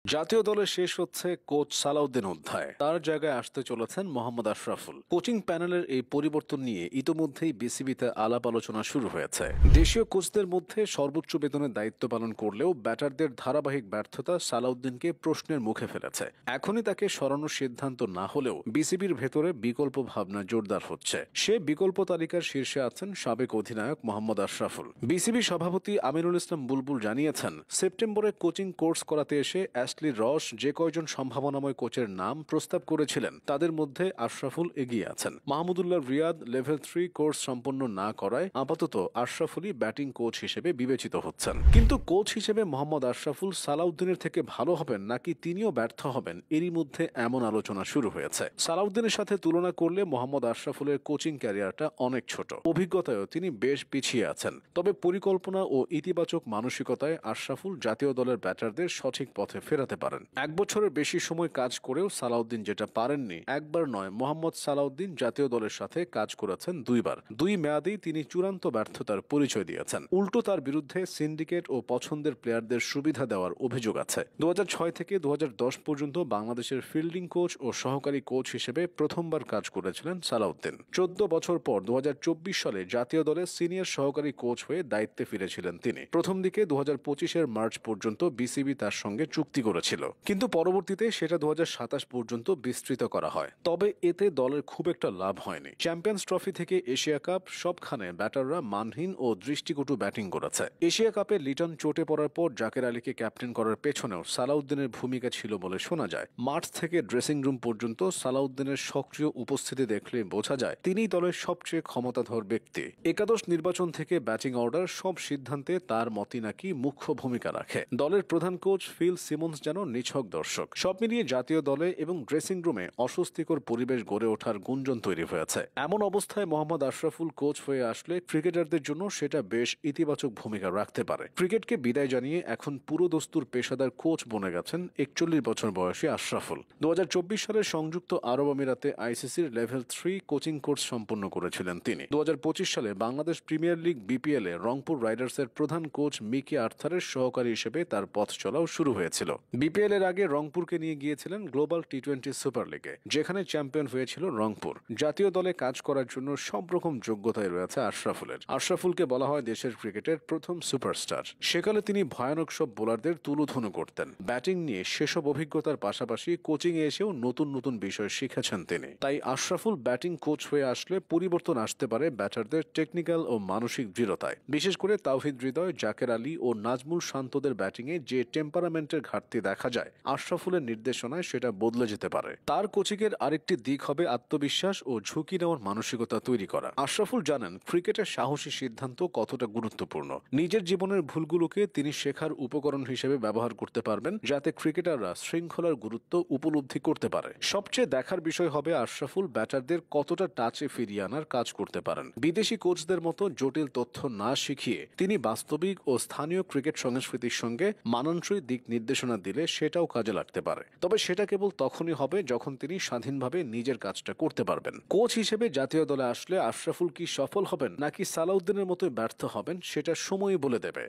জাতীয় দলে শেষ হচ্ছে কোচ সালাউদ্দিন অধ্যায়। তার জায়গায় আসতে চলেছেন মোহাম্মদ আশরাফুল। কোচিং প্যানেলের এই পরিবর্তন নিয়ে ইতোমধ্যেই বিসিবিতে আলাপ আলোচনা শুরু হয়েছে। দেশীয় কোচদের মধ্যে সর্বোচ্চ বেতনের দায়িত্ব পালন করলেও ব্যাটারদের ধারাবাহিক ব্যর্থতা সালাউদ্দিনকে প্রশ্নের মুখে ফেলেছে। এখনই তাকে সরানোর সিদ্ধান্ত না হলেও বিসিবির ভেতরে বিকল্প ভাবনা জোরদার হচ্ছে। সে বিকল্প তালিকার শীর্ষে আছেন সাবেক অধিনায়ক মোহাম্মদ আশরাফুল। বিসিবি সভাপতি আমিনুল ইসলাম বুলবুল জানিয়েছেন, সেপ্টেম্বরে কোচিং কোর্স করাতে এসে অ্যাশলি রস যে কয়জন সম্ভাবনাময় কোচের নাম প্রস্তাব করেছিলেন তাদের মধ্যে আশরাফুল এগিয়ে আছেন। মাহমুদুল্লাহ রিয়াদ লেভেল 3 কোর্স সম্পন্ন না করায় আপাতত আশরাফুলই ব্যাটিং কোচ হিসেবে বিবেচিত হচ্ছেন। কিন্তু কোচ হিসেবে মোহাম্মদ আশরাফুল সালাউদ্দিনের থেকে ভালো হবেন নাকি তিনিও ব্যর্থ হবেন, এরই মধ্যে এমন আলোচনা শুরু হয়েছে। সালাউদ্দিনের সাথে তুলনা করলে মোহাম্মদ আশরাফুলের কোচিং ক্যারিয়ারটা অনেক ছোট, অভিজ্ঞতায়ও তিনি বেশ পিছিয়ে আছেন। তবে পরিকল্পনা ও ইতিবাচক মানসিকতায় আশরাফুল জাতীয় দলের ব্যাটারদের সঠিক পথে ফেরাতে পারেন। এক বছরের বেশি সময় কাজ করেও সালাউদ্দিন যেটা পারেননি, একবার নয়, মোহাম্মদ সালাউদ্দিন জাতীয় দলের সাথে কাজ করেছেন দুইবার। দুই মেয়াদেই তিনি চূড়ান্ত ব্যর্থতার পরিচয় দিয়েছেন। উল্টো তার বিরুদ্ধে সিন্ডিকেট ও পছন্দের প্লেয়ারদের সুবিধা দেওয়ার অভিযোগ আছে। 2006 থেকে 2010 পর্যন্ত বাংলাদেশের ফিল্ডিং কোচ ও সহকারী কোচ হিসেবে প্রথমবার কাজ করেছিলেন সালাউদ্দিন। 14 বছর পর 2024 সালে জাতীয় দলের সিনিয়র সহকারী কোচ হয়ে দায়িত্বে ফিরেছিলেন তিনি। প্রথম দিকে 2025-এর মার্চ পর্যন্ত বিসিবি তার সঙ্গে চুক্তি করেছিল, কিন্তু পরবর্তীতে সেটা 2027 পর্যন্ত বিস্তৃত করা হয়। তবে এতে দলের খুব একটা লাভ হয়নি। চ্যাম্পিয়ন্স ট্রফি থেকে এশিয়া কাপ সবখানে ব্যাটাররা মানহীন ও দৃষ্টিকটু ব্যাটিং করেছে। এশিয়া কাপে লিটন চোটে পড়ার পর জাকের আলীকে ক্যাপ্টেন করার পেছনেও সালাউদ্দিনের ভূমিকা ছিল বলে শোনা যায়। মাঠ থেকে ড্রেসিং রুম পর্যন্ত সালাউদ্দিনের সক্রিয় উপস্থিতি দেখলে বোঝা যায় তিনিই দলের সবচেয়ে ক্ষমতাধর ব্যক্তি। একাদশ নির্বাচন থেকে ব্যাটিং অর্ডার সব সিদ্ধান্তে তার মতই নাকি মুখ্য ভূমিকা রাখে। দলের প্রধান কোচ ফিল সিমন্স যেন নিছক দর্শক। সব মিলিয়ে জাতীয় দলে এবং ড্রেসিং রুমে অস্বস্তিকর পরিবেশ গড়ে ওঠার গুঞ্জন তৈরি হয়েছে। এমন অবস্থায় মোহাম্মদ আশরাফুল কোচ হয়ে আসলে ক্রিকেটারদের জন্য সেটা বেশ ইতিবাচক ভূমিকা রাখতে পারে। ক্রিকেটকে বিদায় জানিয়ে এখন পুরো দস্তুর পেশাদার কোচ বনে গেছেন 41 বছর বয়সী আশরাফুল। 2024 সালে সংযুক্ত আরব আমিরাতে আইসিসির লেভেল 3 কোচিং কোর্স সম্পন্ন করেছিলেন তিনি। 2025 সালে বাংলাদেশ প্রিমিয়ার লিগ বিপিএল এ রংপুর রাইডার্সের প্রধান কোচ মিকি আর্থারের সহকারী হিসেবে তার পথ চলাও শুরু হয়েছিল। বিপিএল এর আগে রংপুরকে নিয়ে গিয়েছিলেন গ্লোবাল টি20 সুপার লিগে, যেখানে চ্যাম্পিয়ন হয়েছিল রংপুর। জাতীয় দলে কাজ করার জন্য সব রকম যোগ্যতায় রয়েছে আশরাফুলের। আশরাফুলকে বলা হয় দেশের ক্রিকেটের প্রথম সুপারস্টার। সেকালে তিনি ভয়ানক সব বোলারদের তুলোধুনো করতেন। ব্যাটিং নিয়ে সেসব অভিজ্ঞতার পাশাপাশি কোচিং এ এসেও নতুন নতুন বিষয় শিখেছেন তিনি। তাই আশরাফুল ব্যাটিং কোচ হয়ে আসলে পরিবর্তন আসতে পারে ব্যাটারদের টেকনিক্যাল ও মানসিক দৃঢ়তায়। বিশেষ করে তাওহিদ হৃদয়, জাকের আলী ও নাজমুল শান্তদের ব্যাটিংয়ে যে টেম্পারামেন্টের ঘাটতি দেখা যায়, আশরাফুলের নির্দেশনায় সেটা বদলে যেতে পারে। তার কোচিংয়ের আরেকটি দিক হবে আত্মবিশ্বাস ও ঝুঁকি নেওয়ার মানসিকতা তৈরি করা। আশরাফুল জানেন ক্রিকেটের সাহসী সিদ্ধান্ত কতটা গুরুত্বপূর্ণ। নিজের জীবনের ভুলগুলোকে তিনি শেখার উপকরণ হিসেবে ব্যবহার করতে পারবেন, যাতে ক্রিকেটাররা শৃঙ্খলার গুরুত্ব উপলব্ধি করতে পারে। সবচেয়ে দেখার বিষয় হবে আশরাফুল ব্যাটারদের কতটা টাচে ফিরিয়ে আনার কাজ করতে পারেন। বিদেশি কোচদের মতো জটিল তথ্য না শিখিয়ে তিনি বাস্তবিক ও স্থানীয় ক্রিকেট সংস্কৃতির সঙ্গে মানানসই দিক নির্দেশনা দিলে সেটাও কাজে লাগতে পারে। তবে সেটা কেবল তখনই হবে যখন তিনি স্বাধীনভাবে নিজের কাজটা করতে পারবেন। কোচ হিসেবে জাতীয় দলে আসলে আশরাফুল কি সফল হবেন নাকি সালাউদ্দিনের মতোই ব্যর্থ হবেন, সেটা সময়ই বলে দেবে।